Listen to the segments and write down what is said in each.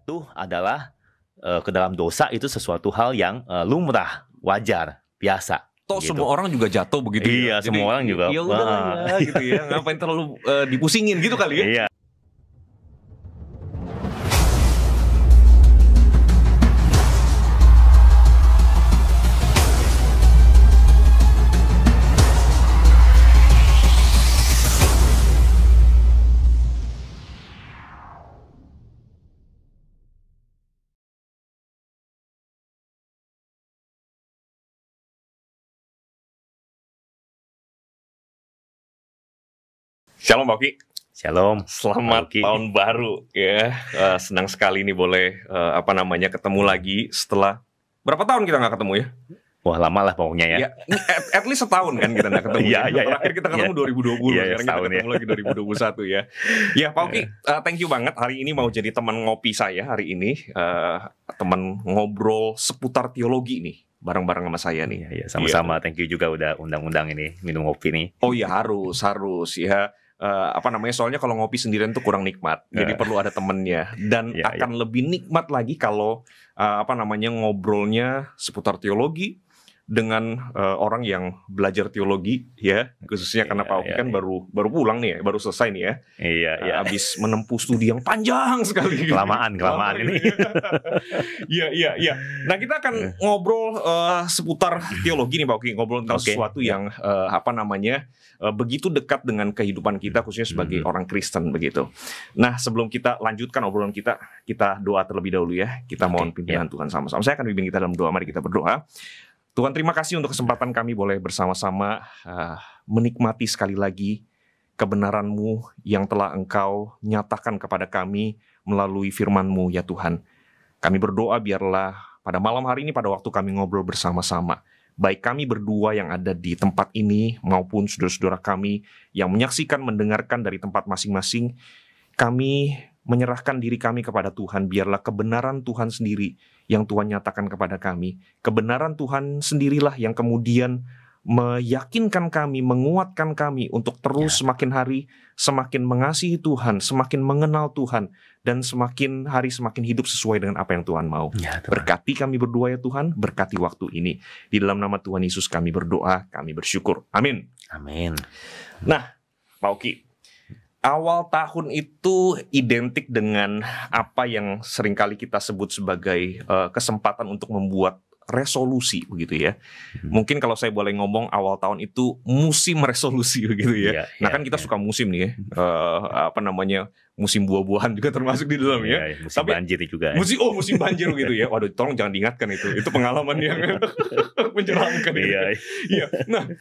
jatuh adalah ke dalam dosa itu sesuatu hal yang lumrah, wajar, biasa. Toh Gitu. semua orang juga jatuh begitu Iya, ya. semua orang juga. Ya udah ya gitu ya. Ngapain terlalu dipusingin gitu kali ya. Iya. Shalom Pak Oki. Shalom. Selamat Oki. tahun baru ya. Senang sekali nih boleh ketemu lagi setelah berapa tahun kita nggak ketemu ya? Wah, lama lah pokoknya ya. Ya, at least setahun kan kita nggak ketemu. Iya, ya. iya, Terakhir kita ketemu 2020, Iya, sekarang kita setahun ketemu lagi 2021 ya. Ya Pak Oki, thank you banget hari ini mau jadi teman ngopi saya hari ini, teman ngobrol seputar teologi nih, bareng-bareng sama saya nih. Iya, sama-sama. Thank you juga udah undang-undang ini minum kopi nih. Oh iya harus ya. Soalnya kalau ngopi sendirian tuh kurang nikmat, jadi perlu ada temennya dan akan lebih nikmat lagi kalau ngobrolnya seputar teologi dengan orang yang belajar teologi ya, khususnya karena Pak Oki kan baru pulang nih ya, baru selesai nih ya. Iya. Habis menempuh studi yang panjang sekali. Kelamaan ini. Iya. Nah, kita akan ngobrol seputar teologi nih Pak Oki, ngobrol tentang sesuatu yang begitu dekat dengan kehidupan kita khususnya sebagai orang Kristen begitu. Nah, sebelum kita lanjutkan obrolan kita doa terlebih dahulu ya. Kita mohon pimpinan Tuhan sama-sama. Saya akan pimpin kita dalam doa. Mari kita berdoa. Tuhan, terima kasih untuk kesempatan kami boleh bersama-sama menikmati sekali lagi kebenaran-Mu yang telah Engkau nyatakan kepada kami melalui firman-Mu ya Tuhan. Kami berdoa biarlah pada malam hari ini, pada waktu kami ngobrol bersama-sama, baik kami berdua yang ada di tempat ini maupun saudara-saudara kami yang menyaksikan, mendengarkan dari tempat masing-masing, kami menyerahkan diri kami kepada Tuhan. Biarlah kebenaran Tuhan sendiri yang Tuhan nyatakan kepada kami. Kebenaran Tuhan sendirilah yang kemudian meyakinkan kami, menguatkan kami untuk terus semakin hari semakin mengasihi Tuhan, semakin mengenal Tuhan, dan semakin hari semakin hidup sesuai dengan apa yang Tuhan mau. Berkati kami berdua ya Tuhan, berkati waktu ini. Di dalam nama Tuhan Yesus kami berdoa, kami bersyukur. Amin. Amin. Nah, Pak Oki, awal tahun itu identik dengan apa yang seringkali kita sebut sebagai kesempatan untuk membuat resolusi begitu ya. Mungkin kalau saya boleh ngomong, awal tahun itu musim resolusi begitu ya. Nah kan kita suka musim nih ya. Musim buah-buahan juga termasuk di dalamnya. Musim banjir juga. Musim banjir gitu ya. Waduh, tolong jangan diingatkan itu. Itu pengalaman yang menyeramkan. Iya. Nah,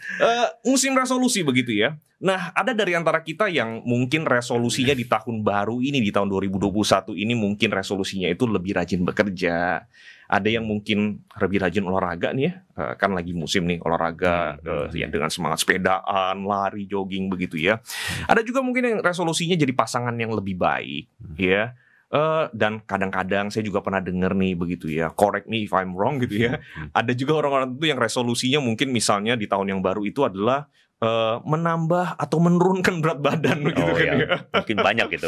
musim resolusi begitu ya. Nah, ada dari antara kita yang mungkin resolusinya di tahun baru ini, di tahun 2021 ini mungkin resolusinya itu lebih rajin bekerja. Ada yang mungkin lebih rajin olahraga nih ya. Kan lagi musim nih olahraga ya, dengan semangat sepedaan, lari, jogging begitu ya. Ada juga mungkin yang resolusinya jadi pasangan yang lebih baik ya. Dan kadang-kadang saya juga pernah dengar nih begitu ya, correct me if I'm wrong gitu ya. Ada juga orang-orang itu yang resolusinya mungkin misalnya di tahun yang baru itu adalah menambah atau menurunkan berat badan begitu ya. Mungkin banyak ya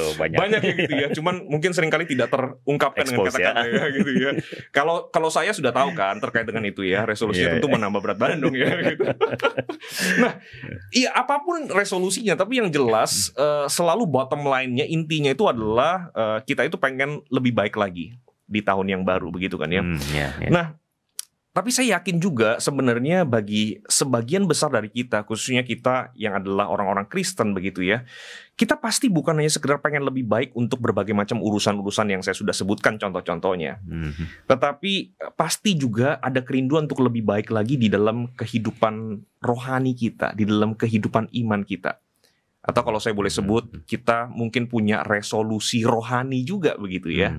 gitu ya. Cuman mungkin seringkali tidak terungkapkan dengan kata-kata ya gitu ya. Kalau saya sudah tahu kan terkait dengan itu ya, resolusinya tentu menambah berat badan dong ya gitu. Nah, iya apapun resolusinya, tapi yang jelas selalu bottom line-nya, intinya itu adalah kita itu pengen lebih baik lagi di tahun yang baru begitu kan ya. Nah, tapi saya yakin juga sebenarnya bagi sebagian besar dari kita, khususnya kita yang adalah orang-orang Kristen begitu ya, kita pasti bukan hanya sekedar pengen lebih baik untuk berbagai macam urusan-urusan yang saya sudah sebutkan contoh-contohnya. Tetapi pasti juga ada kerinduan untuk lebih baik lagi di dalam kehidupan rohani kita, di dalam kehidupan iman kita. Atau kalau saya boleh sebut, kita mungkin punya resolusi rohani juga begitu ya.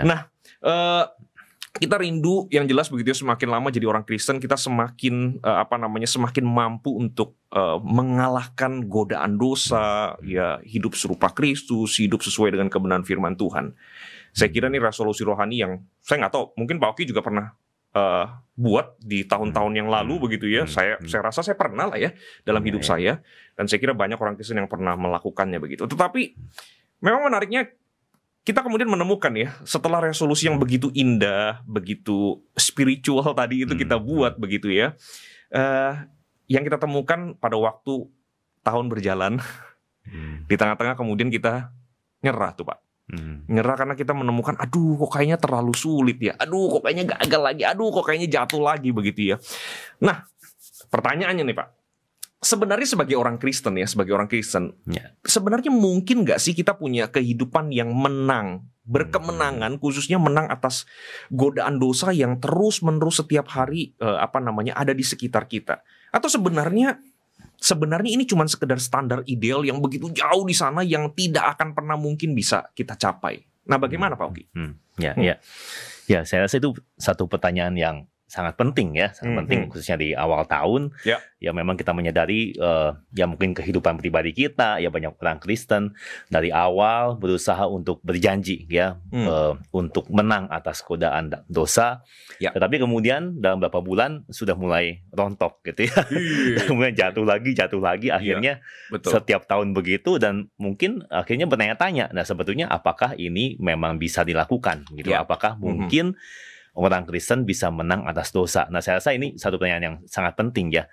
Nah, kita rindu yang jelas begitu ya, semakin lama jadi orang Kristen kita semakin semakin mampu untuk mengalahkan godaan dosa ya, hidup serupa Kristus, hidup sesuai dengan kebenaran firman Tuhan. Saya kira ini resolusi rohani yang saya nggak tahu, mungkin Pak Oki juga pernah buat di tahun-tahun yang lalu begitu ya. Saya rasa saya pernah lah ya dalam hidup saya, dan saya kira banyak orang Kristen yang pernah melakukannya begitu. Tetapi memang menariknya kita kemudian menemukan ya, setelah resolusi yang begitu indah, begitu spiritual tadi itu kita buat begitu ya, yang kita temukan pada waktu tahun berjalan, di tengah-tengah kemudian kita nyerah tuh Pak. Nyerah karena kita menemukan, aduh kok kayaknya terlalu sulit ya, aduh kok kayaknya gagal lagi, aduh kok kayaknya jatuh lagi begitu ya. Nah, pertanyaannya nih Pak, sebenarnya sebagai orang Kristen ya, sebenarnya mungkin nggak sih kita punya kehidupan yang menang, berkemenangan, khususnya menang atas godaan dosa yang terus-menerus setiap hari ada di sekitar kita? Atau sebenarnya ini cuma sekedar standar ideal yang begitu jauh di sana yang tidak akan pernah mungkin bisa kita capai? Nah, bagaimana Pak Oki? Ya, saya rasa itu satu pertanyaan yang sangat penting ya, penting khususnya di awal tahun. Ya memang kita menyadari ya mungkin kehidupan pribadi kita, ya banyak orang Kristen dari awal berusaha untuk berjanji ya untuk menang atas godaan dosa. Tetapi kemudian dalam beberapa bulan sudah mulai rontok gitu ya. Kemudian jatuh lagi, akhirnya setiap tahun begitu, dan mungkin akhirnya bertanya-tanya, nah sebetulnya apakah ini memang bisa dilakukan gitu? Apakah mungkin orang Kristen bisa menang atas dosa? Nah, saya rasa ini satu pertanyaan yang sangat penting ya.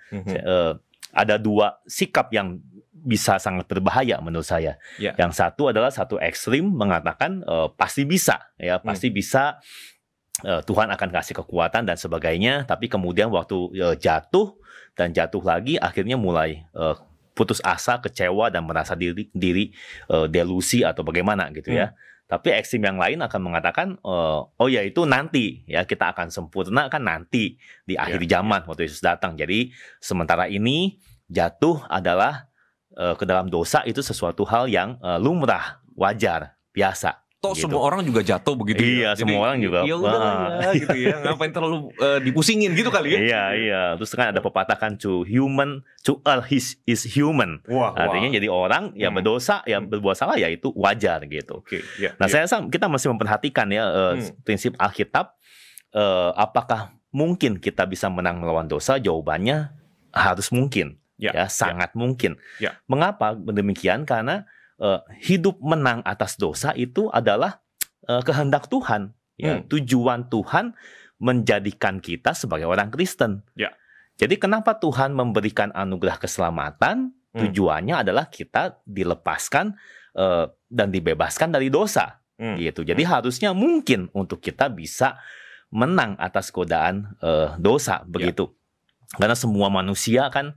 Ada dua sikap yang bisa sangat berbahaya menurut saya. Yang satu adalah satu ekstrim mengatakan pasti bisa, ya pasti bisa, Tuhan akan kasih kekuatan dan sebagainya. Tapi kemudian waktu jatuh lagi, akhirnya mulai putus asa, kecewa, dan merasa diri delusi atau bagaimana gitu ya. Tapi ekstrim yang lain akan mengatakan, oh ya itu nanti ya, kita akan sempurna kan nanti di akhir zaman waktu Yesus datang. Jadi sementara ini jatuh adalah ke dalam dosa itu sesuatu hal yang lumrah, wajar, biasa. Toh gitu. Semua orang juga jatuh begitu. Iya, ya. semua orang juga. Ya udah ya, gitu ya. Ngapain terlalu dipusingin gitu kali ya? Iya. Terus kan ada pepatah kan, to err is human. Artinya jadi orang ya berdosa, ya berbuat salah, ya itu wajar gitu. Nah, saya rasa kita masih memperhatikan ya prinsip Alkitab. Apakah mungkin kita bisa menang melawan dosa? Jawabannya harus mungkin. Sangat mungkin. Mengapa demikian? Karena hidup menang atas dosa itu adalah kehendak Tuhan. Tujuan Tuhan menjadikan kita sebagai orang Kristen. Jadi kenapa Tuhan memberikan anugerah keselamatan? Tujuannya adalah kita dilepaskan dan dibebaskan dari dosa. Gitu. Jadi harusnya mungkin untuk kita bisa menang atas godaan dosa, begitu. Karena semua manusia kan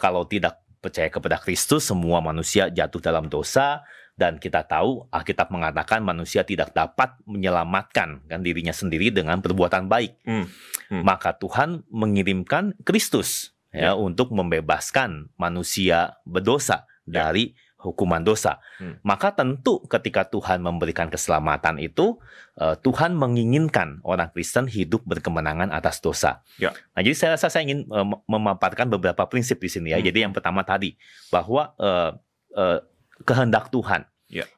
kalau tidak percaya kepada Kristus, semua manusia jatuh dalam dosa, dan kita tahu Alkitab mengatakan manusia tidak dapat menyelamatkan kan dirinya sendiri dengan perbuatan baik. Maka Tuhan mengirimkan Kristus ya untuk membebaskan manusia berdosa dari hukuman dosa. Maka tentu ketika Tuhan memberikan keselamatan itu, Tuhan menginginkan orang Kristen hidup berkemenangan atas dosa. Nah, jadi saya rasa saya ingin memaparkan beberapa prinsip di sini ya. Jadi yang pertama tadi, bahwa kehendak Tuhan.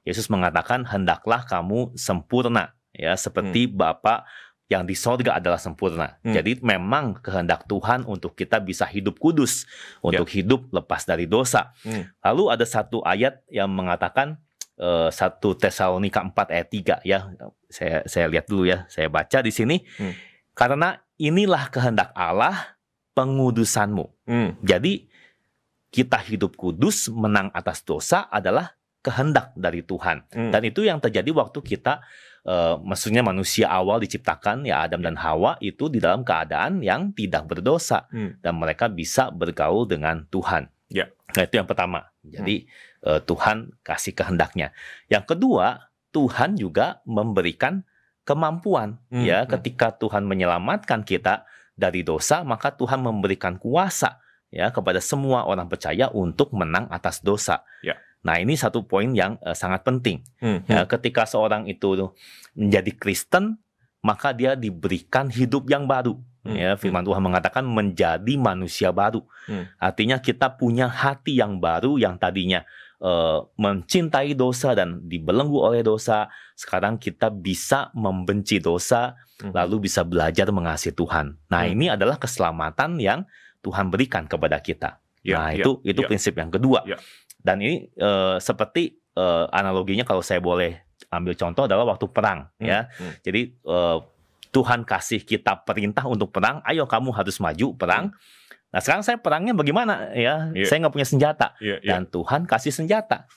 Yesus mengatakan, hendaklah kamu sempurna ya, seperti Bapa yang di sorga adalah sempurna. Jadi memang kehendak Tuhan untuk kita bisa hidup kudus, untuk hidup lepas dari dosa. Lalu ada satu ayat yang mengatakan 1 Tesalonika 4 ayat 3 ya. Saya lihat dulu ya, saya baca di sini. Karena inilah kehendak Allah, pengudusanmu. Jadi kita hidup kudus, menang atas dosa adalah kehendak dari Tuhan. Dan itu yang terjadi waktu kita maksudnya manusia awal diciptakan ya, Adam dan Hawa itu di dalam keadaan yang tidak berdosa, dan mereka bisa bergaul dengan Tuhan. Nah, itu yang pertama. Jadi Tuhan kasih kehendaknya. Yang kedua, Tuhan juga memberikan kemampuan ya. Ketika Tuhan menyelamatkan kita dari dosa, maka Tuhan memberikan kuasa ya kepada semua orang percaya untuk menang atas dosa. Nah, ini satu poin yang sangat penting. Ya, ketika seorang itu menjadi Kristen, maka dia diberikan hidup yang baru. Ya, firman Tuhan mengatakan menjadi manusia baru. Artinya kita punya hati yang baru, yang tadinya mencintai dosa dan dibelenggu oleh dosa. Sekarang kita bisa membenci dosa, lalu bisa belajar mengasihi Tuhan. Nah, ini adalah keselamatan yang Tuhan berikan kepada kita. Nah, itu prinsip yang kedua. Dan ini seperti analoginya, kalau saya boleh ambil contoh adalah waktu perang, ya. Jadi Tuhan kasih kita perintah untuk perang, ayo kamu harus maju perang. Nah sekarang saya perangnya bagaimana ya? Saya nggak punya senjata, dan Tuhan kasih senjata.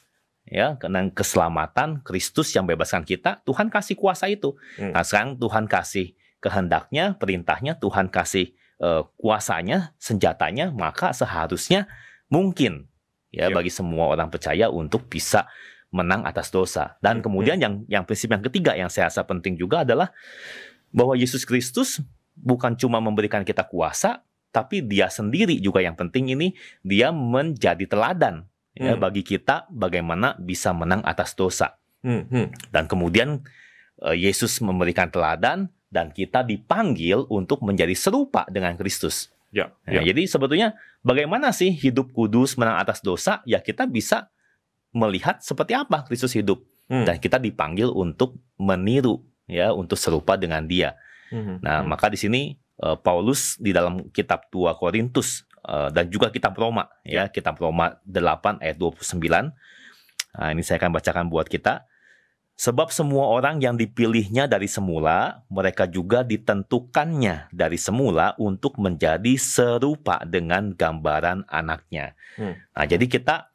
Ya, karena keselamatan Kristus yang bebaskan kita, Tuhan kasih kuasa itu. Nah sekarang Tuhan kasih kehendaknya, perintahnya, Tuhan kasih kuasanya, senjatanya, maka seharusnya mungkin ya bagi semua orang percaya untuk bisa menang atas dosa. Dan kemudian yang prinsip yang ketiga yang saya rasa penting juga adalah bahwa Yesus Kristus bukan cuma memberikan kita kuasa, tapi dia sendiri juga yang penting ini, dia menjadi teladan ya bagi kita bagaimana bisa menang atas dosa. Dan kemudian Yesus memberikan teladan, dan kita dipanggil untuk menjadi serupa dengan Kristus. Jadi sebetulnya bagaimana sih hidup kudus menang atas dosa? Ya kita bisa melihat seperti apa Kristus hidup, dan kita dipanggil untuk meniru, ya, untuk serupa dengan Dia. Nah, maka di sini Paulus di dalam kitab 2 Korintus dan juga kitab Roma, ya, kitab Roma 8 ayat 29. Nah, ini saya akan bacakan buat kita. Sebab semua orang yang dipilihnya dari semula, mereka juga ditentukannya dari semula untuk menjadi serupa dengan gambaran anaknya. Nah, jadi kita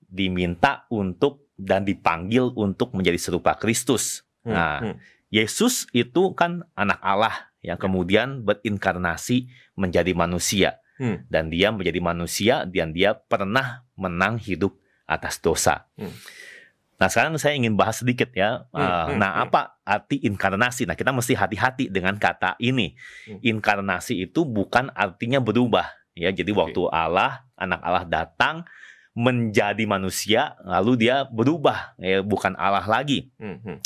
diminta untuk dan dipanggil untuk menjadi serupa Kristus. Nah, Yesus itu kan anak Allah yang kemudian berinkarnasi menjadi manusia. Dan dia menjadi manusia, dan dia pernah menang hidup atas dosa. Nah sekarang saya ingin bahas sedikit ya. Nah apa arti inkarnasi? Nah kita mesti hati-hati dengan kata ini. Inkarnasi itu bukan artinya berubah. Ya, jadi waktu Allah, anak Allah datang menjadi manusia, lalu dia berubah, ya, bukan Allah lagi.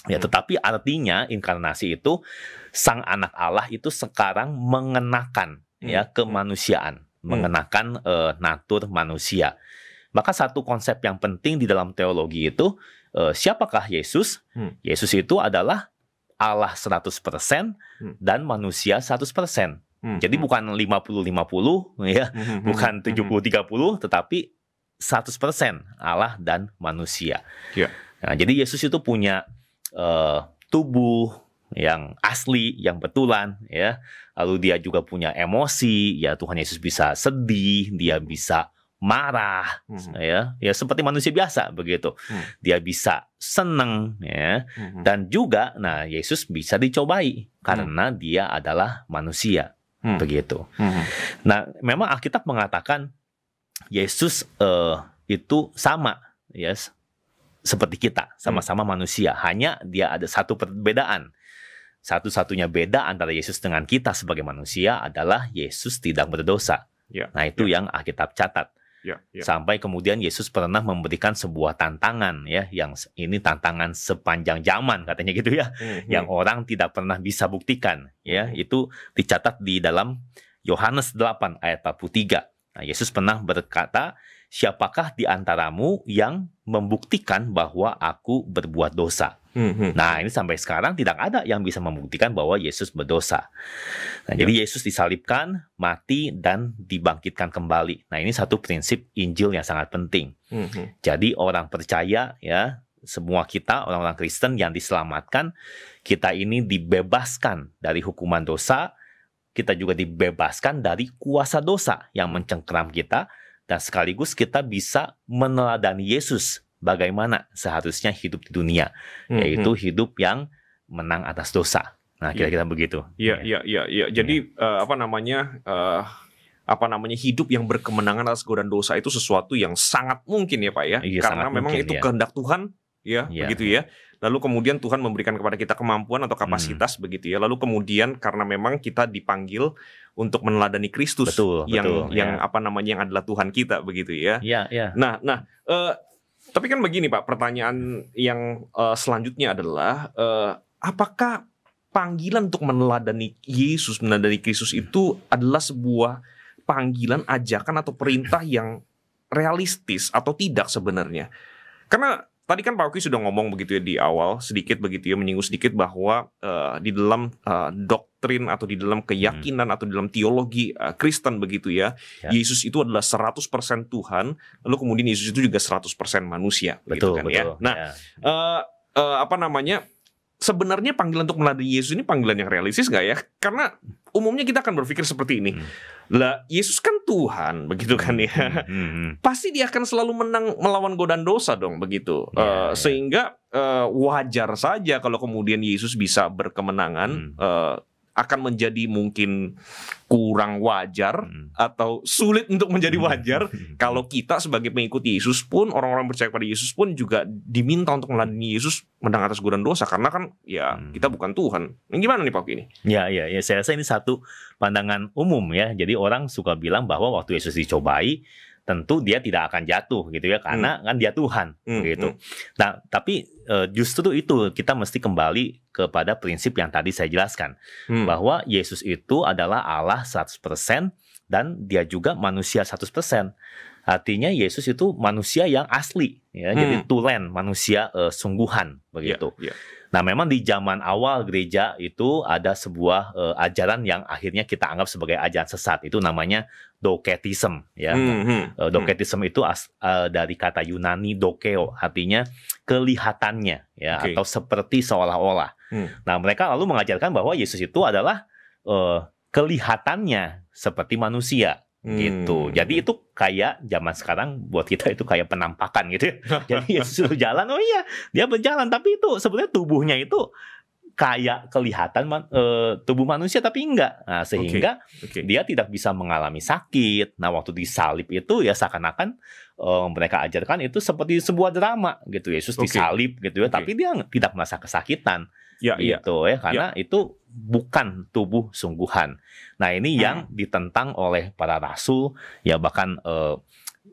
Ya, tetapi artinya inkarnasi itu sang anak Allah itu sekarang mengenakan ya kemanusiaan, mengenakan natur manusia. Maka satu konsep yang penting di dalam teologi itu, siapakah Yesus? Yesus itu adalah Allah 100% dan manusia 100%. Jadi bukan 50-50 ya, bukan 70-30, tetapi 100% Allah dan manusia. Nah, jadi Yesus itu punya tubuh yang asli, yang betulan, ya. Lalu dia juga punya emosi, ya, Tuhan Yesus bisa sedih, dia bisa marah, ya seperti manusia biasa begitu. Dia bisa senang, ya. Dan juga, nah, Yesus bisa dicobai karena dia adalah manusia, begitu. Nah, memang Alkitab mengatakan Yesus itu sama, ya, seperti kita, sama-sama manusia. Hanya dia ada satu perbedaan. Satu-satunya beda antara Yesus dengan kita sebagai manusia adalah Yesus tidak berdosa. Nah, itu yang Alkitab catat. Sampai kemudian Yesus pernah memberikan sebuah tantangan, ya, yang ini tantangan sepanjang zaman katanya gitu ya, yang orang tidak pernah bisa buktikan, ya. Itu dicatat di dalam Yohanes 8 ayat 43. Nah, Yesus pernah berkata, siapakah di antaramu yang membuktikan bahwa aku berbuat dosa? Nah, ini sampai sekarang tidak ada yang bisa membuktikan bahwa Yesus berdosa. Nah, jadi Yesus disalibkan, mati, dan dibangkitkan kembali. Nah, ini satu prinsip Injil yang sangat penting. Jadi orang percaya, ya, semua kita, orang-orang Kristen yang diselamatkan, kita ini dibebaskan dari hukuman dosa, kita juga dibebaskan dari kuasa dosa yang mencengkeram kita, dan sekaligus kita bisa meneladani Yesus bagaimana seharusnya hidup di dunia, yaitu hidup yang menang atas dosa. Nah, kira-kira begitu. Iya. Jadi apa namanya hidup yang berkemenangan atas godaan dosa itu sesuatu yang sangat mungkin ya Pak ya, karena memang mungkin, itu kehendak Tuhan, ya, begitu ya. Lalu kemudian Tuhan memberikan kepada kita kemampuan atau kapasitas, begitu ya. Lalu kemudian karena memang kita dipanggil untuk meneladani Kristus, yang yang adalah Tuhan kita, begitu ya. Nah, tapi kan begini Pak, pertanyaan yang selanjutnya adalah apakah panggilan untuk meneladani Yesus, meneladani Kristus itu adalah sebuah panggilan, ajakan atau perintah yang realistis atau tidak sebenarnya? Karena tadi kan Pak Oki sudah ngomong begitu ya di awal sedikit begitu ya, menyinggung sedikit bahwa di dalam doktrin atau di dalam keyakinan atau di dalam teologi Kristen begitu ya, Yesus itu adalah 100% Tuhan, lalu kemudian Yesus itu juga 100% manusia, begitu kan ya. Nah, sebenarnya panggilan untuk meladeni Yesus ini panggilan yang realistis nggak ya? Karena umumnya kita akan berpikir seperti ini. Lah, Yesus kan Tuhan, begitu kan ya. Pasti dia akan selalu menang melawan godaan dosa dong, begitu. Sehingga wajar saja kalau kemudian Yesus bisa berkemenangan. Akan menjadi mungkin kurang wajar atau sulit untuk menjadi wajar kalau kita sebagai pengikut Yesus pun, orang-orang percaya pada Yesus pun juga diminta untuk meladeni Yesus menang atas godaan dosa, karena kan ya kita bukan Tuhan. Ini gimana nih Pak Oki ini? Ya, saya rasa ini satu pandangan umum ya. Jadi orang suka bilang bahwa waktu Yesus dicobai, tentu dia tidak akan jatuh gitu ya, karena kan dia Tuhan gitu. Nah, tapi justru itu kita mesti kembali kepada prinsip yang tadi saya jelaskan, bahwa Yesus itu adalah Allah 100% dan dia juga manusia 100%. Artinya Yesus itu manusia yang asli ya, jadi tulen, manusia sungguhan begitu. Nah, memang di zaman awal gereja itu ada sebuah ajaran yang akhirnya kita anggap sebagai ajaran sesat. Itu namanya doketism ya. Doketism itu dari kata Yunani dokeo, artinya kelihatannya ya, atau seperti seolah-olah. Nah, mereka lalu mengajarkan bahwa Yesus itu adalah kelihatannya seperti manusia. Gitu. Jadi itu kayak zaman sekarang buat kita itu kayak penampakan gitu ya. Jadi Yesus itu jalan, oh iya dia berjalan, tapi itu sebenarnya tubuhnya itu kayak kelihatan tubuh manusia tapi enggak. Nah, sehingga dia tidak bisa mengalami sakit. Nah, waktu disalib itu ya seakan-akan mereka ajarkan itu seperti sebuah drama gitu. Yesus disalib gitu ya, tapi dia tidak merasa kesakitan. Gitu ya, karena itu bukan tubuh sungguhan. Nah, ini yang ditentang oleh para rasul ya, bahkan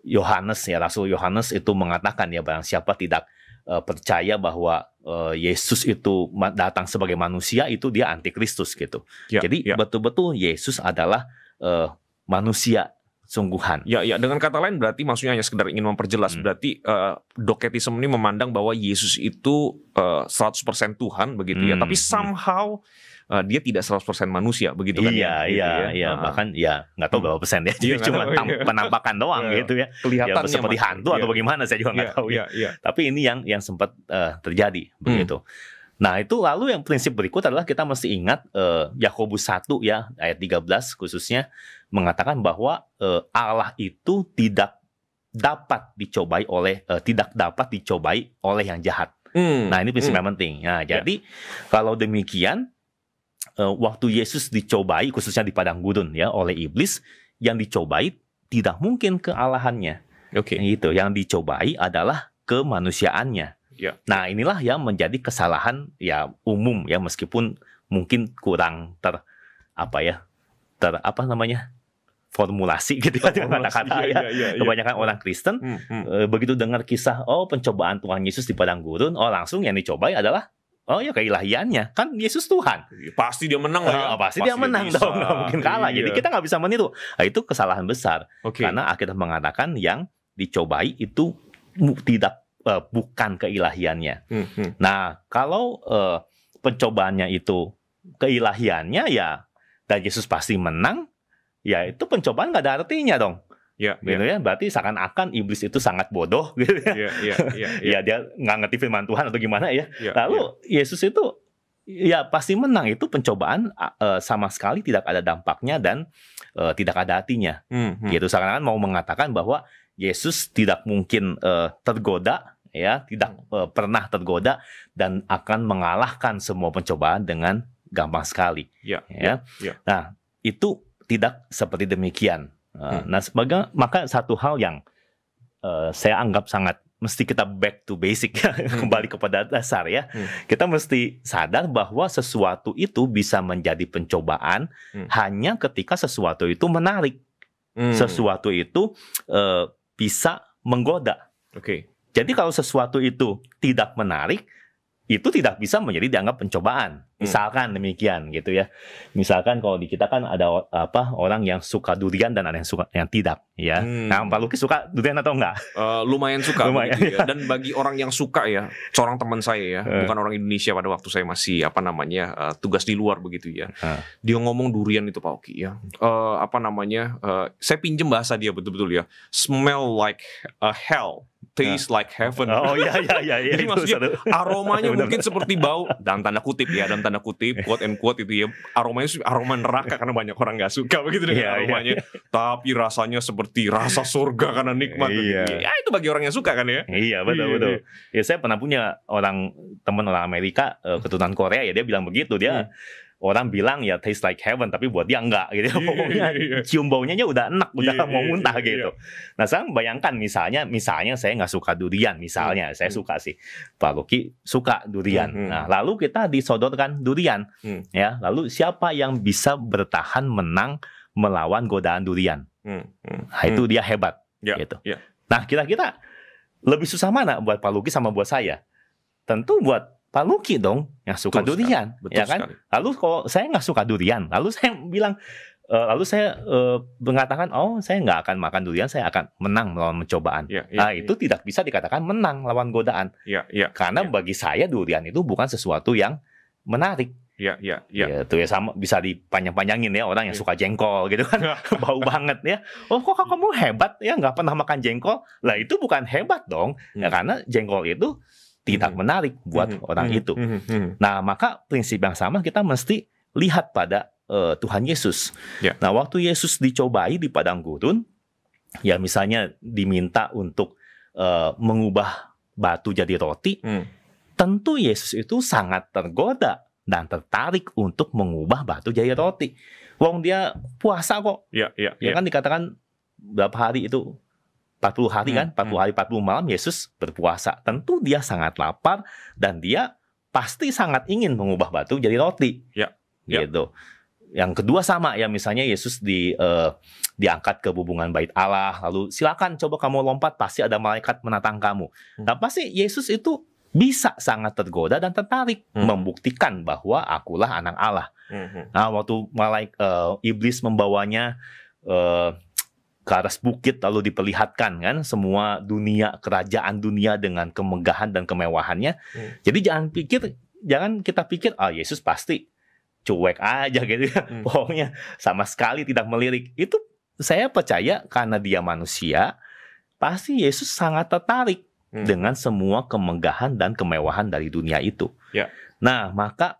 Yohanes ya, Rasul Yohanes itu mengatakan ya, barang siapa tidak percaya bahwa Yesus itu datang sebagai manusia, itu dia antikristus gitu. Jadi betul-betul Yesus adalah manusia sungguhan. Dengan kata lain berarti maksudnya hanya sekedar ingin memperjelas, berarti doketisme ini memandang bahwa Yesus itu 100% Tuhan begitu ya, tapi somehow dia tidak 100% manusia begitu kan? Bahkan ya nggak tahu berapa persen ya, jadi cuma penampakan doang gitu ya. Kelihatannya seperti hantu atau bagaimana saya juga nggak tahu ya. Tapi ini yang sempat terjadi begitu. Nah, itu lalu yang prinsip berikut adalah kita mesti ingat Yakobus 1 ya, ayat 13 khususnya mengatakan bahwa Allah itu tidak dapat dicobai oleh yang jahat. Nah, ini prinsip yang penting. Nah, jadi kalau demikian waktu Yesus dicobai khususnya di padang gurun ya oleh iblis, yang dicobai tidak mungkin kealahannya. Gitu. Yang dicobai adalah kemanusiaannya. Nah, inilah yang menjadi kesalahan ya umum ya, meskipun mungkin kurang formulasi gitu ya, kata-kata ya. Kebanyakan orang Kristen begitu dengar kisah pencobaan Tuhan Yesus di padang gurun, langsung yang dicobai adalah keilahiannya, kan Yesus Tuhan, pasti dia menang lah ya. Pasti dia menang dong, nggak mungkin kalah. Jadi kita nggak bisa meniru. Nah, itu kesalahan besar karena Alkitab mengatakan yang dicobai itu bukan keilahiannya. Nah, kalau pencobaannya itu keilahiannya ya, dan Yesus pasti menang, ya itu pencobaan nggak ada artinya dong. Gitu ya, berarti seakan-akan iblis itu sangat bodoh gitu ya. Ya dia nggak ngerti firman Tuhan atau gimana ya. Lalu Yesus itu ya pasti menang. Itu pencobaan sama sekali tidak ada dampaknya dan tidak ada artinya. Gitu, seakan-akan mau mengatakan bahwa Yesus tidak mungkin tergoda ya, tidak pernah tergoda dan akan mengalahkan semua pencobaan dengan gampang sekali. Nah, itu tidak seperti demikian. Nah, maka satu hal yang saya anggap sangat mesti kita back to basic kembali kepada dasar ya. Kita mesti sadar bahwa sesuatu itu bisa menjadi pencobaan hanya ketika sesuatu itu menarik. Sesuatu itu bisa menggoda. Jadi kalau sesuatu itu tidak menarik, itu tidak bisa menjadi dianggap pencobaan. Misalkan demikian gitu ya. Misalkan kalau di kita kan ada orang yang suka durian dan ada yang tidak ya. Nah, Pak Luki suka durian atau enggak? Lumayan suka. Ya. Dan bagi orang yang suka ya, seorang teman saya ya, bukan orang Indonesia, pada waktu saya masih tugas di luar begitu ya. Dia ngomong durian itu Pak Oki ya. Saya pinjem bahasa dia betul-betul ya. Smell like hell. taste like heaven. Oh iya. Jadi maksudnya aromanya mungkin seperti bau, dalam tanda kutip, quote and quote itu ya, aromanya aroma neraka karena banyak orang nggak suka begitu dengan aromanya. Tapi rasanya seperti rasa surga karena nikmat begitu. Ya itu bagi orang yang suka kan ya. Iya betul. Ya saya pernah punya teman orang Amerika keturunan Korea ya, dia bilang begitu, dia orang bilang ya taste like heaven, tapi buat dia enggak gitu. Pokoknya cium baunya aja udah enak, udah mau muntah gitu. Nah sekarang bayangkan misalnya saya nggak suka durian misalnya, saya suka sih, Pak Lucky suka durian. Nah lalu kita disodorkan durian, ya. Lalu siapa yang bisa bertahan menang melawan godaan durian? Nah itu dia hebat, gitu. Nah kira-kira lebih susah mana buat Pak Lucky sama buat saya? Tentu buat Pak Lucky dong yang suka durian, ya kan? Sekali. Lalu kalau saya nggak suka durian, lalu saya bilang, lalu saya mengatakan, oh saya nggak akan makan durian, saya akan menang melawan pencobaan. Itu tidak bisa dikatakan menang lawan godaan, karena bagi saya durian itu bukan sesuatu yang menarik. Itu ya sama, bisa dipanjang-panjangin ya, orang yang suka jengkol gitu kan, bau banget ya. Oh kok kamu hebat ya nggak pernah makan jengkol? Lah itu bukan hebat dong, ya, karena jengkol itu tidak menarik buat orang itu. Nah, maka prinsip yang sama kita mesti lihat pada Tuhan Yesus. Nah, waktu Yesus dicobai di padang gurun, ya misalnya diminta untuk mengubah batu jadi roti, tentu Yesus itu sangat tergoda dan tertarik untuk mengubah batu jadi roti. Wong dia puasa kok. Ya kan dikatakan berapa hari itu? 40 hari kan, 40 hari 40 malam Yesus berpuasa. Tentu dia sangat lapar dan dia pasti sangat ingin mengubah batu jadi roti. Gitu. Yang kedua sama ya, misalnya Yesus diangkat ke bubungan bait Allah, lalu silakan coba kamu lompat, pasti ada malaikat menatang kamu. Nah, pasti Yesus itu bisa sangat tergoda dan tertarik membuktikan bahwa akulah anak Allah. Nah, waktu iblis membawanya ke atas bukit lalu diperlihatkan kan semua dunia, kerajaan dunia dengan kemegahan dan kemewahannya. Jadi jangan kita pikir Yesus pasti cuek aja gitu ya. Pokoknya sama sekali tidak melirik. Itu saya percaya karena dia manusia, pasti Yesus sangat tertarik dengan semua kemegahan dan kemewahan dari dunia itu. Nah, maka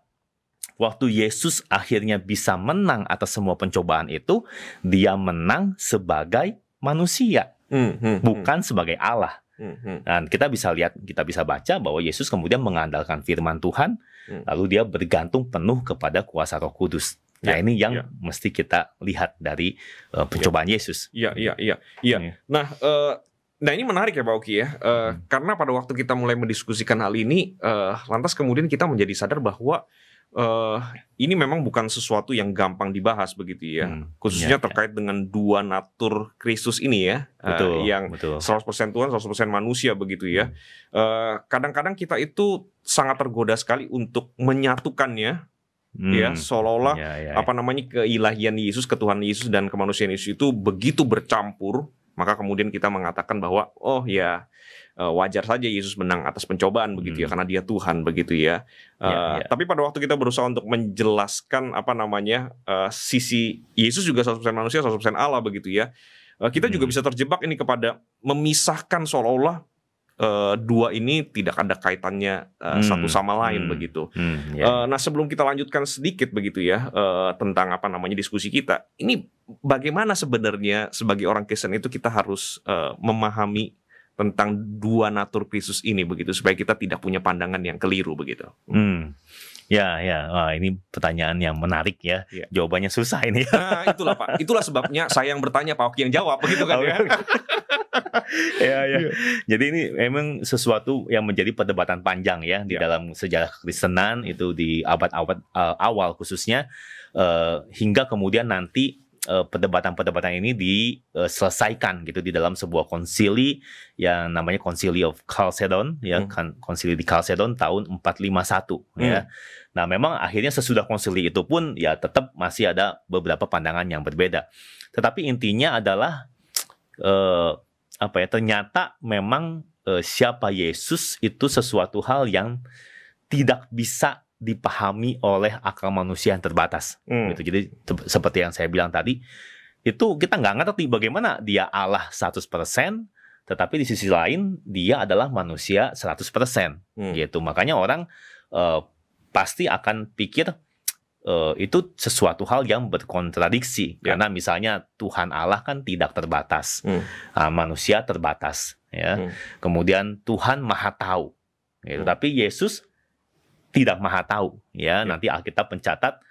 waktu Yesus akhirnya bisa menang atas semua pencobaan itu, dia menang sebagai manusia, bukan sebagai Allah. Dan kita bisa lihat, kita bisa baca bahwa Yesus kemudian mengandalkan firman Tuhan, lalu dia bergantung penuh kepada kuasa Roh Kudus. Nah, ini yang mesti kita lihat dari pencobaan Yesus. Nah ini menarik ya Pak Oki ya, karena pada waktu kita mulai mendiskusikan hal ini, lantas kemudian kita menjadi sadar bahwa ini memang bukan sesuatu yang gampang dibahas begitu ya, khususnya terkait dengan dua natur Kristus ini ya, yang 100% Tuhan, 100% manusia begitu ya. Kadang-kadang kita itu sangat tergoda sekali untuk menyatukannya, ya seolah-olah keilahian Yesus, ketuhanan Yesus dan kemanusiaan Yesus itu begitu bercampur, maka kemudian kita mengatakan bahwa wajar saja Yesus menang atas pencobaan begitu ya, karena dia Tuhan begitu ya. Tapi pada waktu kita berusaha untuk menjelaskan sisi Yesus juga 100% manusia, 100% Allah begitu ya, kita juga bisa terjebak ini kepada memisahkan seolah-olah dua ini tidak ada kaitannya satu sama lain begitu. Nah sebelum kita lanjutkan sedikit begitu ya tentang diskusi kita ini, bagaimana sebenarnya sebagai orang Kristen itu kita harus memahami tentang dua natur Kristus ini begitu, supaya kita tidak punya pandangan yang keliru begitu. Wah, ini pertanyaan yang menarik ya. Jawabannya susah ini. Nah, itulah Pak. Itulah sebabnya saya yang bertanya, Pak Oki yang jawab begitu kan ya. Jadi ini memang sesuatu yang menjadi perdebatan panjang ya di dalam sejarah Kekristenan itu di abad-abad awal khususnya, hingga kemudian nanti perdebatan-perdebatan ini diselesaikan gitu di dalam sebuah konsili yang namanya Concili of Chalcedon ya, konsili di Chalcedon tahun 451 ya. Nah, memang akhirnya sesudah konsili itu pun ya tetap masih ada beberapa pandangan yang berbeda. Tetapi intinya adalah ternyata memang siapa Yesus itu sesuatu hal yang tidak bisa dipahami oleh akal manusia yang terbatas. Gitu. Jadi seperti yang saya bilang tadi, itu kita nggak ngerti bagaimana dia Allah 100%, tetapi di sisi lain dia adalah manusia 100%. Gitu. Makanya orang pasti akan pikir itu sesuatu hal yang berkontradiksi. Karena misalnya Tuhan Allah kan tidak terbatas, manusia terbatas. Ya. Kemudian Tuhan Maha Tahu. Gitu. Tapi Yesus tidak Maha Tahu. Ya. Nanti Alkitab mencatat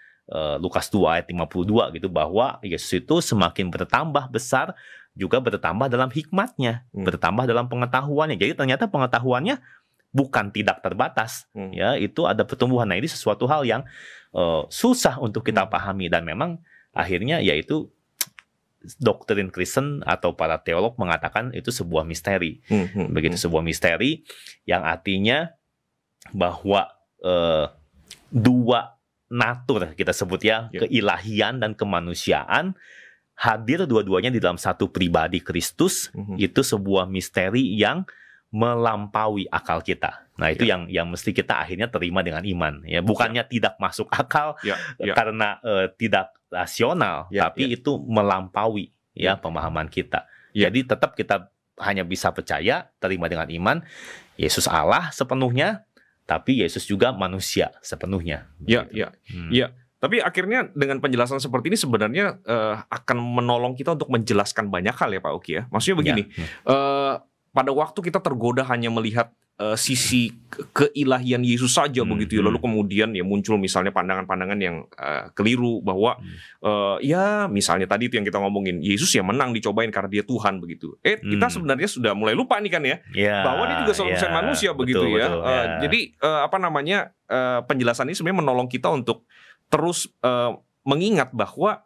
Lukas 2 ayat 52 gitu, bahwa Yesus itu semakin bertambah besar, juga bertambah dalam hikmatnya, bertambah dalam pengetahuannya. Jadi ternyata pengetahuannya bukan tidak terbatas, ya, itu ada pertumbuhan. Nah, ini sesuatu hal yang susah untuk kita pahami, dan memang akhirnya yaitu doktrin Kristen atau para teolog mengatakan itu sebuah misteri. Begitu, sebuah misteri yang artinya bahwa dua natur kita sebut ya, keilahian dan kemanusiaan hadir dua-duanya di dalam satu pribadi Kristus. Itu sebuah misteri yang melampaui akal kita. Nah, itu yang mesti kita akhirnya terima dengan iman. Ya, bukannya tidak masuk akal karena tidak rasional, tapi itu melampaui pemahaman kita. Jadi tetap kita hanya bisa percaya, terima dengan iman. Yesus Allah sepenuhnya, tapi Yesus juga manusia sepenuhnya. Tapi akhirnya dengan penjelasan seperti ini sebenarnya akan menolong kita untuk menjelaskan banyak hal ya Pak Oki ya. Maksudnya begini, pada waktu kita tergoda hanya melihat sisi keilahian Yesus saja begitu ya, lalu kemudian ya muncul misalnya pandangan-pandangan yang keliru bahwa ya misalnya tadi itu yang kita ngomongin, Yesus ya menang dicobain karena dia Tuhan begitu. Kita sebenarnya sudah mulai lupa nih kan ya, bahwa dia juga 100% manusia begitu ya. Jadi apa namanya, penjelasan ini sebenarnya menolong kita untuk terus mengingat bahwa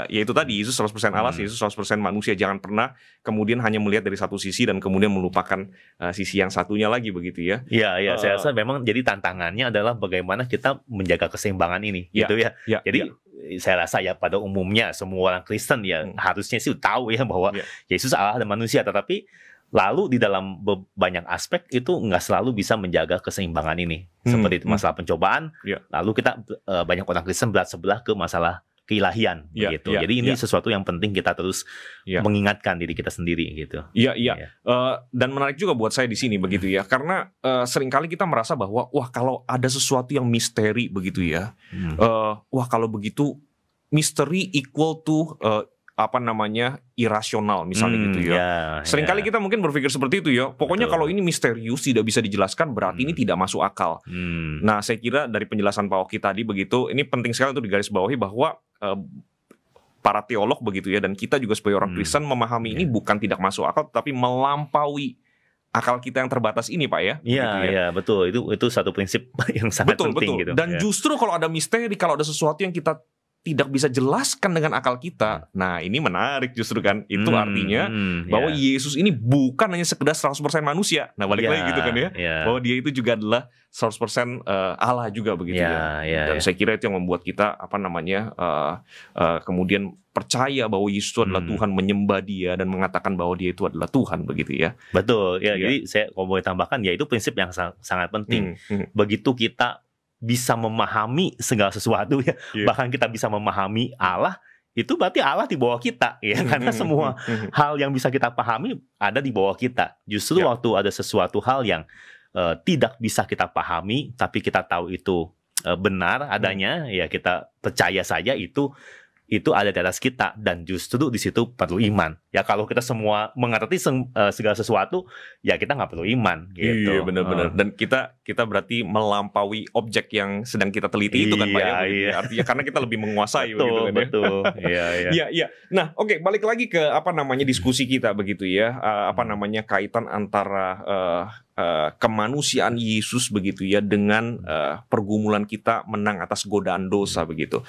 yaitu tadi Yesus 100% Allah, Yesus 100% manusia. Jangan pernah kemudian hanya melihat dari satu sisi dan kemudian melupakan sisi yang satunya lagi begitu ya. Iya, saya rasa memang jadi tantangannya adalah bagaimana kita menjaga keseimbangan ini gitu ya. Jadi saya rasa ya pada umumnya semua orang Kristen ya harusnya sih tahu ya bahwa Yesus Allah dan manusia, tetapi lalu di dalam banyak aspek itu nggak selalu bisa menjaga keseimbangan ini. Seperti itu masalah pencobaan, lalu kita banyak orang Kristen berat sebelah ke masalah keilahian gitu. Jadi ini sesuatu yang penting kita terus mengingatkan diri kita sendiri gitu. Dan menarik juga buat saya di sini begitu ya, karena seringkali kita merasa bahwa wah kalau ada sesuatu yang misteri begitu ya, wah kalau begitu misteri equal to apa namanya irasional misalnya gitu ya. Seringkali kita mungkin berpikir seperti itu ya. Pokoknya kalau ini misterius tidak bisa dijelaskan berarti ini tidak masuk akal. Nah, saya kira dari penjelasan Pak Oki tadi begitu, ini penting sekali untuk digarisbawahi bahwa para teolog begitu ya, dan kita juga sebagai orang Kristen memahami ini bukan tidak masuk akal, tapi melampaui akal kita yang terbatas ini Pak ya. Iya, betul. Itu satu prinsip yang sangat penting gitu. Dan justru kalau ada misteri, kalau ada sesuatu yang kita tidak bisa jelaskan dengan akal kita. Nah, ini menarik justru kan. Itu artinya bahwa Yesus ini bukan hanya sekedar 100% manusia. Nah, balik lagi gitu kan ya. Bahwa dia itu juga adalah 100% Allah juga begitu ya. Dan saya kira itu yang membuat kita apa namanya kemudian percaya bahwa Yesus itu adalah Tuhan, menyembah dia dan mengatakan bahwa dia itu adalah Tuhan begitu ya. Betul. Jadi saya kalau boleh tambahkan ya itu prinsip yang sangat penting. Begitu kita bisa memahami segala sesuatu ya, bahkan kita bisa memahami Allah, itu berarti Allah di bawah kita ya, karena semua hal yang bisa kita pahami ada di bawah kita. Justru waktu ada sesuatu hal yang tidak bisa kita pahami tapi kita tahu itu benar adanya, ya kita percaya saja itu ada di atas kita, dan justru di situ perlu iman. Ya kalau kita semua mengerti segala sesuatu, ya kita nggak perlu iman. Gitu. Iya benar-benar. Dan kita berarti melampaui objek yang sedang kita teliti itu kan Pak ya. Artinya karena kita lebih menguasai begitu kan ya. Betul. Iya. Nah, oke, balik lagi ke apa namanya diskusi kita begitu ya. Apa namanya kaitan antara kemanusiaan Yesus begitu ya dengan pergumulan kita menang atas godaan dosa begitu.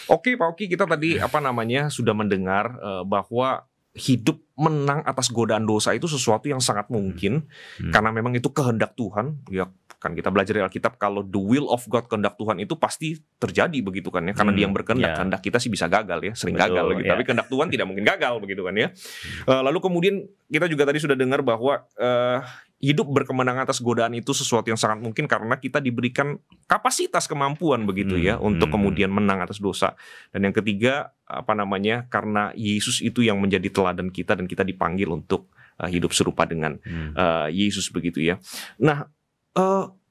Oke Pak Oki, kita tadi apa namanya sudah mendengar bahwa hidup menang atas godaan dosa itu sesuatu yang sangat mungkin karena memang itu kehendak Tuhan ya. Kan kita belajar di Alkitab kalau the will of God, kehendak Tuhan itu pasti terjadi begitu kan ya, karena dia yang berkehendak. Kehendak kita sih bisa gagal ya, sering gagal gitu. Tapi kehendak Tuhan tidak mungkin gagal begitu kan ya. Lalu kemudian kita juga tadi sudah dengar bahwa hidup berkemenangan atas godaan itu sesuatu yang sangat mungkin karena kita diberikan kapasitas kemampuan begitu ya untuk kemudian menang atas dosa. Dan yang ketiga apa namanya, karena Yesus itu yang menjadi teladan kita dan kita dipanggil untuk hidup serupa dengan Yesus begitu ya. Nah,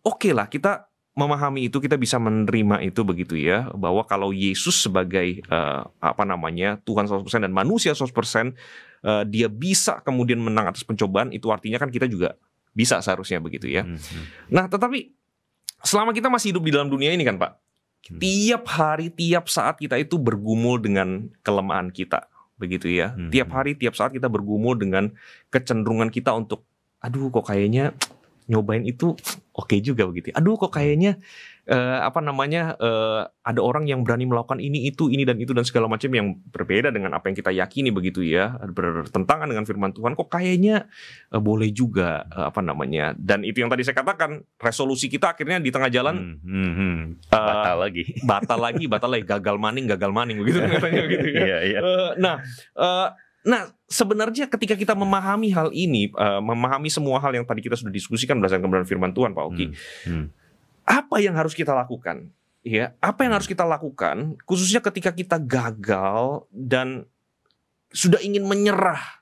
oke lah, kita memahami itu, kita bisa menerima itu begitu ya, bahwa kalau Yesus sebagai Tuhan 100% dan manusia 100%, dia bisa kemudian menang atas pencobaan, itu artinya kan kita juga bisa seharusnya begitu ya. Nah, tetapi selama kita masih hidup di dalam dunia ini kan Pak, tiap hari, tiap saat kita itu bergumul dengan kelemahan kita, begitu ya. Tiap hari, tiap saat kita bergumul dengan kecenderungan kita untuk, aduh kok kayaknya nyobain itu oke juga begitu. Aduh kok kayaknya ada orang yang berani melakukan ini dan segala macam yang berbeda dengan apa yang kita yakini begitu ya, bertentangan dengan firman Tuhan. Kok kayaknya boleh juga dan itu yang tadi saya katakan, resolusi kita akhirnya di tengah jalan batal lagi, gagal maning begitu katanya gitu ya. Nah, sebenarnya ketika kita memahami hal ini, memahami semua hal yang tadi kita sudah diskusikan berdasarkan kebenaran firman Tuhan, Pak Oki, apa yang harus kita lakukan? Ya, apa yang harus kita lakukan? Khususnya ketika kita gagal dan sudah ingin menyerah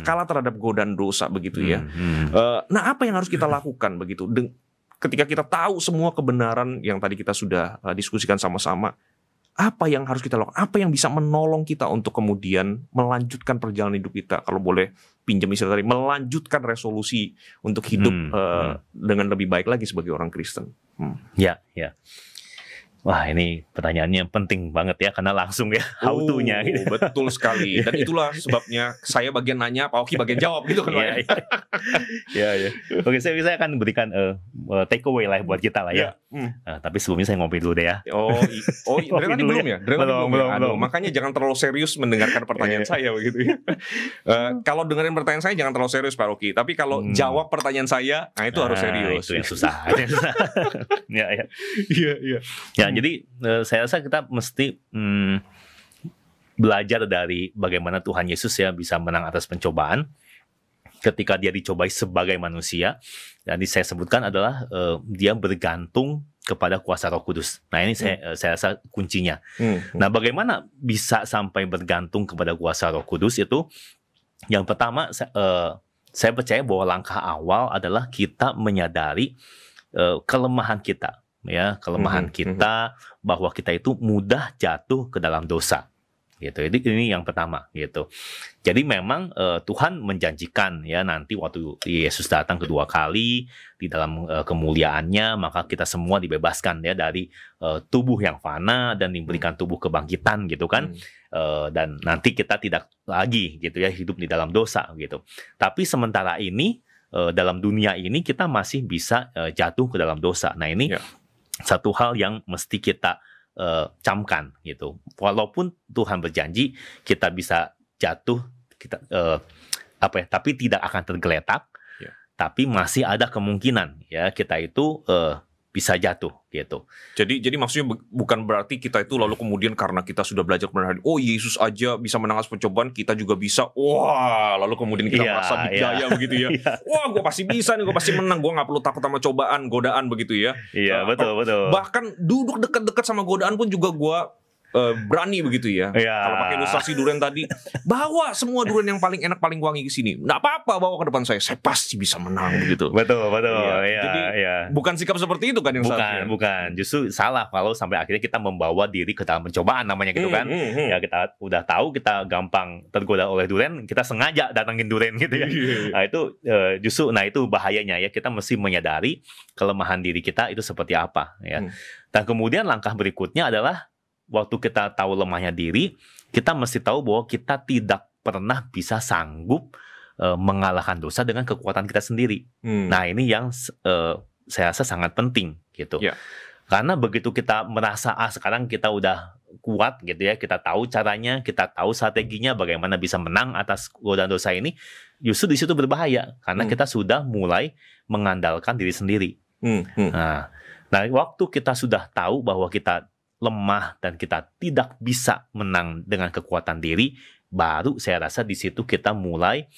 kalah terhadap godaan dosa begitu ya. Nah, apa yang harus kita lakukan begitu? Ketika kita tahu semua kebenaran yang tadi kita sudah diskusikan sama-sama, apa yang harus kita lakukan? Apa yang bisa menolong kita untuk kemudian melanjutkan perjalanan hidup kita? Kalau boleh pinjam istilah tadi, melanjutkan resolusi untuk hidup dengan lebih baik lagi sebagai orang Kristen. Ya. Wah, ini pertanyaannya penting banget ya, karena langsung ya how to-nya gitu. Betul sekali. Dan itulah sebabnya saya bagian nanya, Pak Oki bagian jawab gitu kan. Iya. Oke, saya akan berikan take away lah buat kita lah ya. Tapi sebelumnya saya ngopi dulu deh ya. Dari tadi belum ya? Belum. Makanya jangan terlalu serius mendengarkan pertanyaan saya begitu ya. Kalau dengerin pertanyaan saya jangan terlalu serius Pak Oki. Tapi kalau jawab pertanyaan saya, nah itu harus serius. Itu yang susah. Iya. Ya, jadi saya rasa kita mesti belajar dari bagaimana Tuhan Yesus ya bisa menang atas pencobaan ketika dia dicobai sebagai manusia. Jadi saya sebutkan adalah dia bergantung kepada kuasa Roh Kudus. Nah, ini saya rasa kuncinya. Nah, bagaimana bisa sampai bergantung kepada kuasa Roh Kudus itu? Yang pertama, saya percaya bahwa langkah awal adalah kita menyadari kelemahan kita. Ya, kelemahan kita, bahwa kita itu mudah jatuh ke dalam dosa gitu. Jadi ini yang pertama gitu. Jadi memang Tuhan menjanjikan ya, nanti waktu Yesus datang kedua kali di dalam kemuliaannya, maka kita semua dibebaskan ya dari tubuh yang fana dan diberikan tubuh kebangkitan gitu kan. Dan nanti kita tidak lagi gitu ya hidup di dalam dosa gitu. Tapi sementara ini dalam dunia ini kita masih bisa jatuh ke dalam dosa. Nah, ini satu hal yang mesti kita camkan gitu. Walaupun Tuhan berjanji kita bisa jatuh, tapi tidak akan tergeletak. Tapi masih ada kemungkinan ya kita itu bisa jatuh gitu. Jadi maksudnya bukan berarti kita itu lalu kemudian karena kita sudah belajar kebenaran, oh Yesus aja bisa menang atas pencobaan, kita juga bisa. Wah, lalu kemudian kita merasa berdaya begitu ya. Wah, gue pasti bisa nih, gue pasti menang, gue nggak perlu takut sama cobaan, godaan begitu ya. Iya, betul. Bahkan duduk dekat-dekat sama godaan pun juga gue berani begitu ya. Kalau pakai ilustrasi durian tadi, bawa semua durian yang paling enak, paling wangi ke sini. Nggak apa-apa, bawa ke depan saya pasti bisa menang begitu. Betul. Jadi bukan sikap seperti itu kan yang seharusnya. Bukan. Justru salah kalau sampai akhirnya kita membawa diri ke dalam pencobaan namanya gitu kan. Ya, kita udah tahu kita gampang tergoda oleh durian, kita sengaja datangin durian gitu ya. Nah, itu justru itu bahayanya ya. Kita mesti menyadari kelemahan diri kita itu seperti apa ya. Dan kemudian langkah berikutnya adalah waktu kita tahu lemahnya diri, kita mesti tahu bahwa kita tidak pernah bisa sanggup mengalahkan dosa dengan kekuatan kita sendiri. Nah, ini yang saya rasa sangat penting gitu. Karena begitu kita merasa sekarang kita udah kuat gitu ya, kita tahu caranya, kita tahu strateginya bagaimana bisa menang atas godaan dosa ini, justru di situ berbahaya karena kita sudah mulai mengandalkan diri sendiri. Nah, waktu kita sudah tahu bahwa kita lemah dan kita tidak bisa menang dengan kekuatan diri, baru saya rasa di situ kita mulai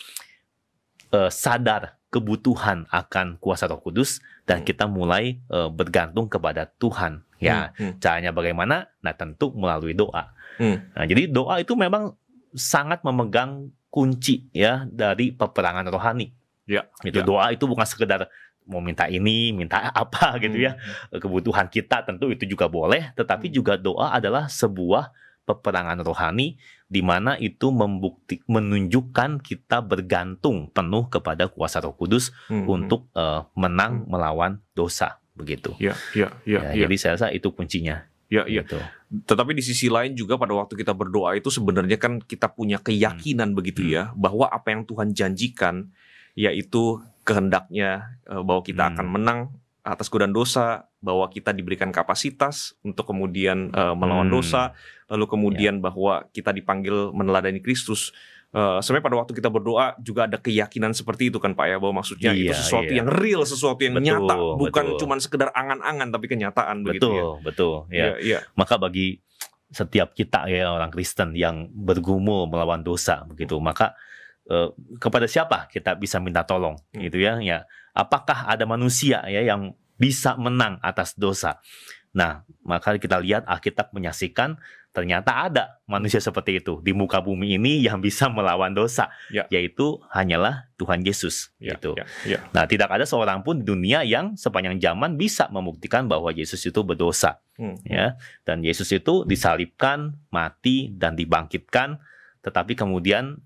sadar kebutuhan akan kuasa Roh Kudus dan kita mulai bergantung kepada Tuhan. Ya, caranya bagaimana? Nah, tentu melalui doa. Nah, jadi doa itu memang sangat memegang kunci ya dari peperangan rohani. Itu doa itu bukan sekedar mau minta ini, minta apa gitu ya. Kebutuhan kita tentu itu juga boleh, tetapi juga doa adalah sebuah peperangan rohani di mana itu menunjukkan kita bergantung penuh kepada kuasa Roh Kudus untuk menang melawan dosa begitu. Jadi saya rasa itu kuncinya. Gitu. Tetapi di sisi lain juga pada waktu kita berdoa itu sebenarnya kan kita punya keyakinan begitu ya, bahwa apa yang Tuhan janjikan yaitu kehendaknya bahwa kita akan menang atas godaan dosa, bahwa kita diberikan kapasitas untuk kemudian melawan dosa, lalu kemudian bahwa kita dipanggil meneladani Kristus. Sebenarnya pada waktu kita berdoa juga ada keyakinan seperti itu kan Pak ya, bahwa maksudnya itu sesuatu yang real, sesuatu yang nyata, bukan cuma sekedar angan-angan tapi kenyataan begitu ya. Betul. Maka bagi setiap kita ya orang Kristen yang bergumul melawan dosa begitu, maka kepada siapa kita bisa minta tolong gitu ya. Apakah ada manusia ya yang bisa menang atas dosa? Nah, maka kita lihat Alkitab menyaksikan ternyata ada manusia seperti itu di muka bumi ini yang bisa melawan dosa, yaitu hanyalah Tuhan Yesus gitu. Nah, tidak ada seorang pun di dunia yang sepanjang zaman bisa membuktikan bahwa Yesus itu berdosa. Ya, dan Yesus itu disalibkan, mati dan dibangkitkan, tetapi kemudian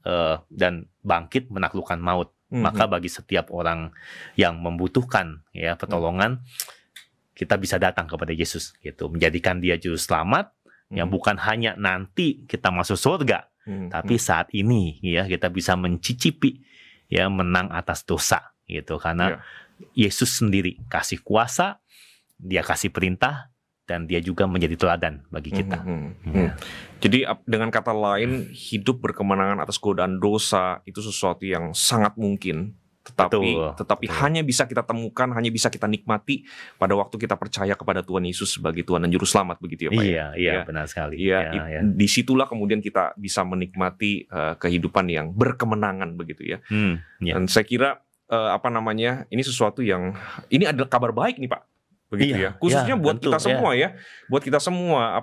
dan bangkit menaklukkan maut. Maka bagi setiap orang yang membutuhkan ya pertolongan, kita bisa datang kepada Yesus gitu, menjadikan dia juru selamat yang bukan hanya nanti kita masuk surga, tapi saat ini ya kita bisa mencicipi ya menang atas dosa gitu, karena Yesus sendiri kasih kuasa, dia kasih perintah, dan dia juga menjadi teladan bagi kita. Jadi dengan kata lain, hidup berkemenangan atas godaan dosa itu sesuatu yang sangat mungkin, tetapi hanya bisa kita temukan, hanya bisa kita nikmati pada waktu kita percaya kepada Tuhan Yesus sebagai Tuhan dan Juru Selamat begitu ya Pak. Iya, benar sekali. Disitulah kemudian kita bisa menikmati kehidupan yang berkemenangan begitu ya. Dan saya kira ini sesuatu yang ini adalah kabar baik nih Pak. Begitu ya, khususnya buat kita semua ya, buat kita semua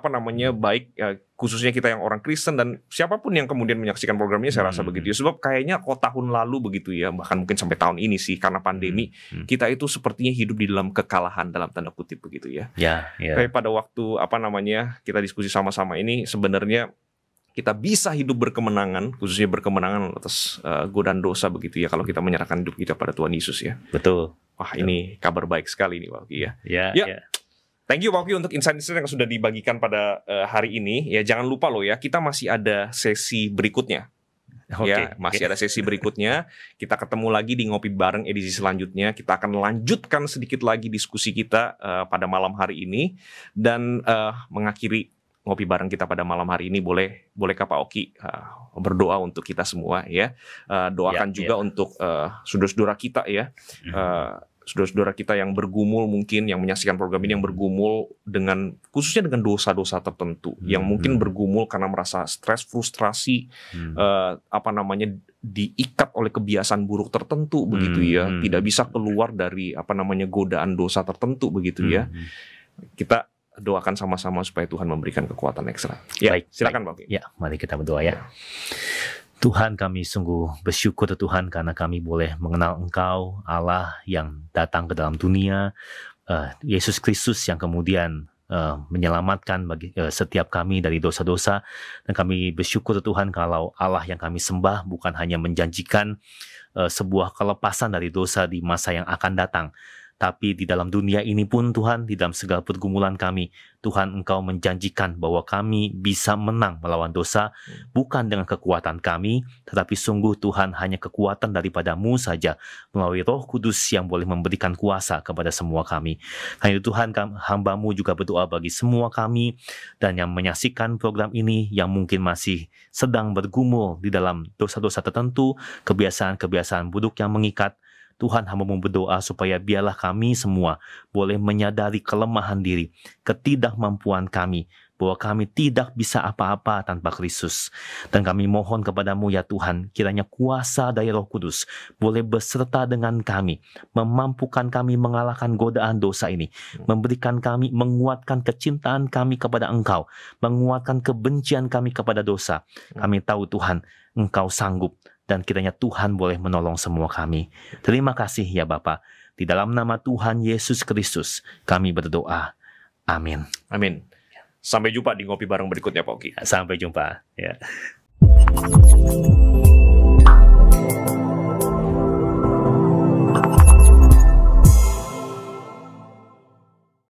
baik khususnya kita yang orang Kristen dan siapapun yang kemudian menyaksikan program ini, saya rasa begitu ya. Sebab kayaknya tahun lalu begitu ya, bahkan mungkin sampai tahun ini sih karena pandemi, kita itu sepertinya hidup di dalam kekalahan dalam tanda kutip begitu ya. Kayak pada waktu kita diskusi sama-sama ini, sebenarnya kita bisa hidup berkemenangan, khususnya berkemenangan atas godaan dosa begitu ya, kalau kita menyerahkan hidup kita pada Tuhan Yesus ya. Betul. Wah, ini kabar baik sekali nih Pak Oki ya. Thank you Pak Oki untuk insight-insight yang sudah dibagikan pada hari ini. Ya, jangan lupa loh ya, kita masih ada sesi berikutnya. Masih ada sesi berikutnya. Kita ketemu lagi di Ngopi Bareng edisi selanjutnya. Kita akan lanjutkan sedikit lagi diskusi kita pada malam hari ini, dan mengakhiri Ngopi Bareng kita pada malam hari ini, bolehkah Pak Oki berdoa untuk kita semua ya. Doakan juga untuk saudara-saudara kita ya. Saudara-saudara kita yang bergumul, mungkin yang menyaksikan program ini, yang bergumul khususnya dengan dosa-dosa tertentu, yang mungkin bergumul karena merasa stres, frustrasi, diikat oleh kebiasaan buruk tertentu begitu ya, tidak bisa keluar dari godaan dosa tertentu begitu ya. Kita doakan sama-sama supaya Tuhan memberikan kekuatan ekstra. Ya, silakan Pak. Ya, mari kita berdoa ya. Tuhan, kami sungguh bersyukur Tuhan karena kami boleh mengenal Engkau, Allah yang datang ke dalam dunia, Yesus Kristus yang kemudian menyelamatkan bagi setiap kami dari dosa-dosa. Dan kami bersyukur Tuhan kalau Allah yang kami sembah bukan hanya menjanjikan sebuah kelepasan dari dosa di masa yang akan datang, tapi di dalam dunia ini pun Tuhan, di dalam segala pergumulan kami, Tuhan Engkau menjanjikan bahwa kami bisa menang melawan dosa, bukan dengan kekuatan kami, tetapi sungguh Tuhan hanya kekuatan daripada-Mu saja, melalui Roh Kudus yang boleh memberikan kuasa kepada semua kami. Hanya itu Tuhan, hamba-Mu juga berdoa bagi semua kami, dan yang menyaksikan program ini, yang mungkin masih sedang bergumul di dalam dosa-dosa tertentu, kebiasaan-kebiasaan buruk yang mengikat. Tuhan, hamba-Mu berdoa supaya biarlah kami semua boleh menyadari kelemahan diri, ketidakmampuan kami, bahwa kami tidak bisa apa-apa tanpa Kristus. Dan kami mohon kepada-Mu ya Tuhan, kiranya kuasa dari Roh Kudus boleh beserta dengan kami, memampukan kami mengalahkan godaan dosa ini, memberikan kami, menguatkan kecintaan kami kepada Engkau, menguatkan kebencian kami kepada dosa. Kami tahu Tuhan, Engkau sanggup, dan kiranya Tuhan boleh menolong semua kami. Terima kasih ya Bapa. Di dalam nama Tuhan Yesus Kristus kami berdoa. Amin. Amin. Sampai jumpa di ngopi bareng berikutnya Pak Oki. Sampai jumpa. Ya.